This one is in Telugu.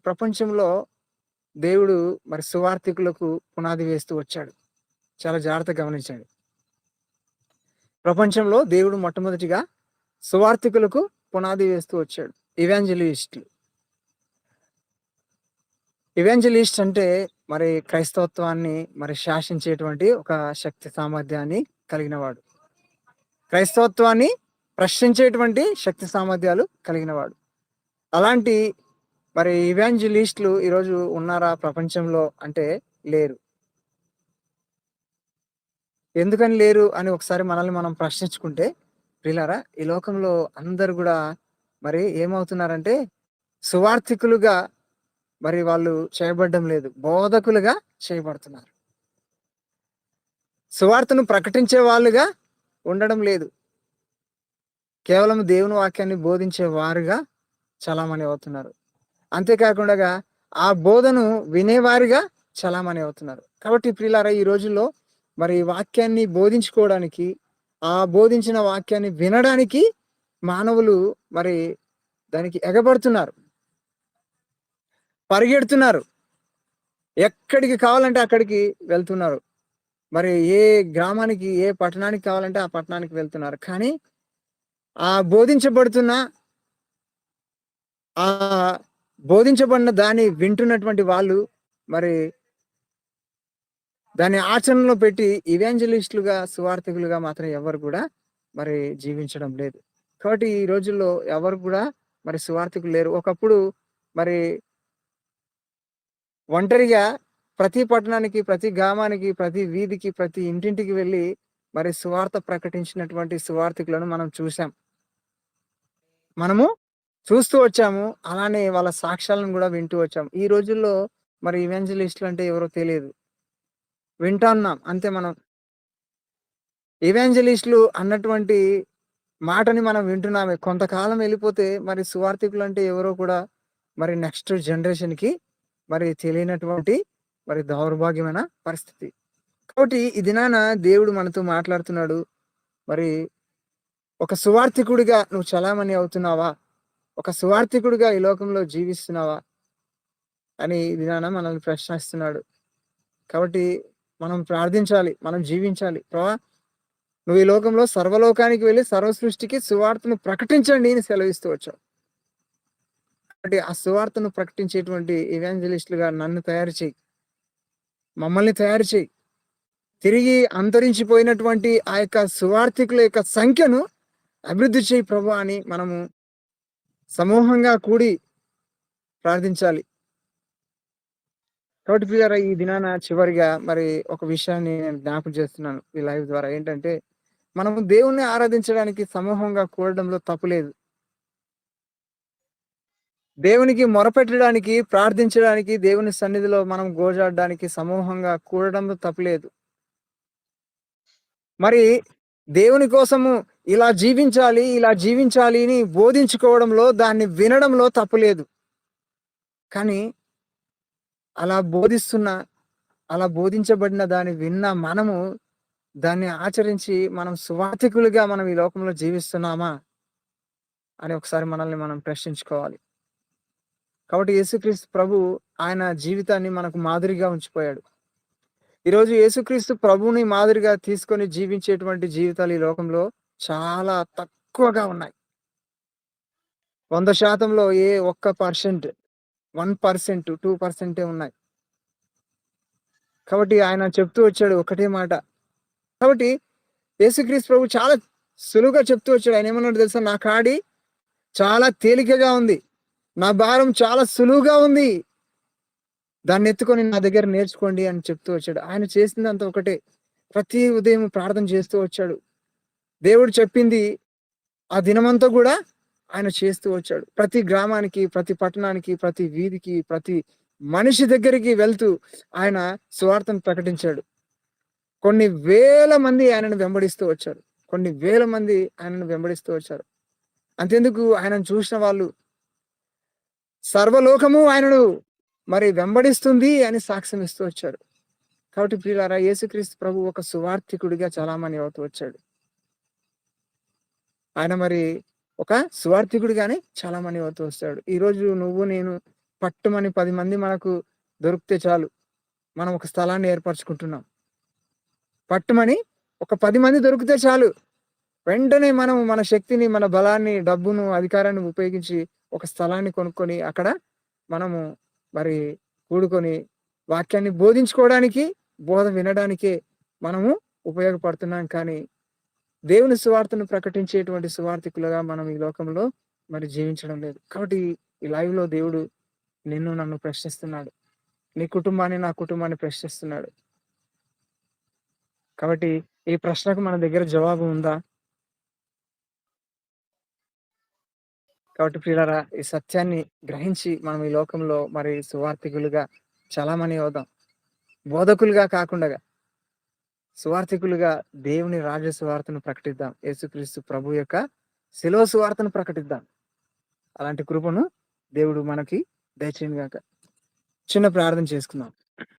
ప్రపంచంలో దేవుడు మరి సువార్థికులకు పునాది వేస్తూ వచ్చాడు. చాలా జాగ్రత్తగా గమనించండి. ప్రపంచంలో దేవుడు మొట్టమొదటిగా సువార్థికులకు పునాది వేస్తూ వచ్చాడు. ఇవాంజలిస్టులు. ఇవాంజలిస్ట్ అంటే మరి క్రైస్తవత్వాన్ని మరి శాసించేటువంటి ఒక శక్తి సామర్థ్యాన్ని కలిగినవాడు. క్రైస్తవత్వాన్ని ప్రశ్నించేటువంటి శక్తి సామర్థ్యాలు కలిగినవాడు. అలాంటి మరి ఇవాంజలిస్టులు ఈరోజు ఉన్నారా ప్రపంచంలో అంటే లేరు. ఎందుకని లేరు అని ఒకసారి మనల్ని మనం ప్రశ్నించుకుంటే, ప్రియులారా ఈ లోకంలో అందరూ గూడా మరి ఏమవుతున్నారంటే సువార్థికులుగా మరి వాళ్ళు చేయబడ్డం లేదు. బోధకులుగా చేయబడుతున్నారు. సువార్తను ప్రకటించే వాళ్ళుగా ఉండడం లేదు. కేవలం దేవుని వాక్యాన్ని బోధించే వారుగా చలామణి అవుతున్నారు. అంతేకాకుండగా ఆ బోధను వినేవారిగా చలామణి అవుతున్నారు. కాబట్టి ప్రియులారా ఈ రోజుల్లో మరి వాక్యాన్ని బోధించుకోవడానికి, ఆ బోధించిన వాక్యాన్ని వినడానికి మానవులు మరి దానికి ఎగబడుతున్నారు. పరిగెడుతున్నారు. ఎక్కడికి కావాలంటే అక్కడికి వెళ్తున్నారు. మరి ఏ గ్రామానికి, ఏ పట్టణానికి కావాలంటే ఆ పట్టణానికి వెళ్తున్నారు. కానీ ఆ బోధించబడుతున్న ఆ బోధించబడిన దాన్ని వింటున్నటువంటి వాళ్ళు మరి దాన్ని ఆచరణలో పెట్టి ఇవాంజలిస్టులుగా, సువార్థికులుగా మాత్రం ఎవరు కూడా మరి జీవించడం లేదు. కాబట్టి ఈ రోజుల్లో ఎవరు కూడా మరి సువార్థికులు లేరు. ఒకప్పుడు మరి ఒంటరిగా ప్రతి పట్టణానికి, ప్రతి గ్రామానికి, ప్రతి వీధికి, ప్రతి ఇంటింటికి వెళ్ళి మరి సువార్త ప్రకటించినటువంటి సువార్థికులను మనం చూసాం. మనము చూస్తూ వచ్చాము. అలానే వాళ్ళ సాక్ష్యాలను కూడా వింటూ వచ్చాం. ఈ రోజుల్లో మరి ఇవాంజలిస్టులు అంటే ఎవరో తెలియదు. వింటున్నాం అంతే మనం. ఇవాంజలిస్టులు అన్నటువంటి మాటని మనం వింటున్నామే. కొంతకాలం వెళ్ళిపోతే మరి సువార్థికులు అంటే ఎవరో కూడా మరి నెక్స్ట్ జనరేషన్‌కి మరి తెలియనటువంటి మరి దౌర్భాగ్యమైన పరిస్థితి. కాబట్టి ఈ దినాన దేవుడు మనతో మాట్లాడుతున్నాడు. మరి ఒక సువార్థికుడిగా నువ్వు చలామణి అవుతున్నావా? ఒక సువార్థికుడిగా ఈ లోకంలో జీవిస్తున్నావా? అని ఈ దినాన మనల్ని ప్రశ్నిస్తున్నాడు. కాబట్టి మనం ప్రార్థించాలి. మనం జీవించాలి. ప్రభా! నువ్వు ఈ లోకంలో సర్వలోకానికి వెళ్లి సర్వ సృష్టికి సువార్తను ప్రకటించండి అని సెలవిస్తూ వచ్చావు. కాబట్టి ఆ సువార్తను ప్రకటించేటువంటి ఇవాంజలిస్టులుగా నన్ను తయారు చెయ్యి. మమ్మల్ని తయారు చెయ్యి. తిరిగి అంతరించిపోయినటువంటి ఆ యొక్క సువార్థికుల యొక్క సంఖ్యను అభివృద్ధి చెయ్యి ప్రభువా అని మనము సమూహంగా కూడి ప్రార్థించాలి. కాబట్టి ప్రియులారా ఈ దినాన చివరిగా మరి ఒక విషయాన్ని నేను జ్ఞాపకం చేస్తున్నాను ఈ లైవ్ ద్వారా. ఏంటంటే మనము దేవుణ్ణి ఆరాధించడానికి సమూహంగా కూడడంలో తప్పు లేదు. దేవునికి మొరపెట్టడానికి, ప్రార్థించడానికి, దేవుని సన్నిధిలో మనం గోజాడడానికి సమూహంగా కూడడంలో తప్పులేదు. మరి దేవుని కోసము ఇలా జీవించాలి, ఇలా జీవించాలి అని బోధించుకోవడంలో, దాన్ని వినడంలో తప్పులేదు. కానీ అలా అలా బోధించబడిన దాన్ని విన్న మనము దాన్ని ఆచరించి మనం సువార్థికులుగా మనం ఈ లోకంలో జీవిస్తున్నామా అని ఒకసారి మనల్ని మనం ప్రశ్నించుకోవాలి. కాబట్టి యేసుక్రీస్తు ప్రభు ఆయన జీవితాన్ని మనకు మాదిరిగా ఉంచిపోయాడు. ఈరోజు యేసుక్రీస్తు ప్రభువుని మాదిరిగా తీసుకొని జీవించేటువంటి జీవితాలు ఈ లోకంలో చాలా తక్కువగా ఉన్నాయి. 100%లో ఏ ఒక్క పర్సెంట్, 1%, 2% ఉన్నాయి. కాబట్టి ఆయన చెప్తూ వచ్చాడు ఒకటే మాట. కాబట్టి యేసుక్రీస్తు ప్రభు చాలా సులువుగా చెప్తూ వచ్చాడు. ఆయన ఏమన్నాడో తెలుసా? నా కాడి చాలా తేలికగా ఉంది. నా భారం చాలా సులువుగా ఉంది. దాన్ని ఎత్తుకొని నా దగ్గర నేర్చుకోండి అని చెప్తూ వచ్చాడు. ఆయన చేసిందంతా ఒకటే. ప్రతి ఉదయం ప్రార్థన చేస్తూ వచ్చాడు. దేవుడు చెప్పింది ఆ దినమంతా కూడా ఆయన చేస్తూ వచ్చాడు. ప్రతి గ్రామానికి, ప్రతి పట్టణానికి, ప్రతి వీధికి, ప్రతి మనిషి దగ్గరికి వెళ్తూ ఆయన సువార్తను ప్రకటించాడు. కొన్ని వేల మంది ఆయనను వెంబడిస్తూ వచ్చారు. కొన్ని వేల మంది ఆయనను వెంబడిస్తూ వచ్చారు. అంతెందుకు ఆయనను చూసిన వాళ్ళు సర్వలోకము ఆయనను మరి వెంబడిస్తుంది అని సాక్ష్యం ఇస్తూ వచ్చారు. కాబట్టి ప్రియులారా యేసుక్రీస్తు ప్రభు ఒక సువార్థికుడిగా చలామణి అవుతూ వచ్చాడు. ఆయన మరి ఒక సువార్థికుడిగానే చలామణి అవుతూ వస్తాడు. ఈరోజు నువ్వు నేను పట్టుమని 10 మంది మనకు దొరికితే చాలు. మనం ఒక స్థలాన్ని ఏర్పరచుకుంటున్నాం. పట్టుమని ఒక 10 మంది దొరికితే చాలు. వెంటనే మనం మన శక్తిని, మన బలాన్ని, డబ్బును, అధికారాన్ని ఉపయోగించి ఒక స్థలాన్ని కొనుక్కొని అక్కడ మనము మరి కూడుకొని వాక్యాన్ని బోధించుకోవడానికి, బోధ వినడానికే మనము ఉపయోగపడుతున్నాం. కానీ దేవుని సువార్తను ప్రకటించేటువంటి సువార్థికులుగా మనం ఈ లోకంలో మరి జీవించడం లేదు. కాబట్టి ఈ లైవ్‌లో దేవుడు నిన్ను, నన్ను ప్రశ్నిస్తున్నాడు. నీ కుటుంబాన్ని, నా కుటుంబాన్ని ప్రశ్నిస్తున్నాడు. కాబట్టి ఈ ప్రశ్నకు మన దగ్గర జవాబు ఉందా? కాబట్టి ప్రియులారా, ఈ సత్యాన్ని గ్రహించి మనం ఈ లోకంలో మరి సువార్థికులుగా చలామణి అవుదాం. బోధకులుగా కాకుండగా సువార్థికులుగా దేవుని రాజ్య సువార్తను ప్రకటిద్దాం. యేసుక్రీస్తు ప్రభు యొక్క శిలువ సువార్తను ప్రకటిద్దాం. అలాంటి కృపను దేవుడు మనకి దయచేయును గాక. చిన్న ప్రార్థన చేసుకుందాం.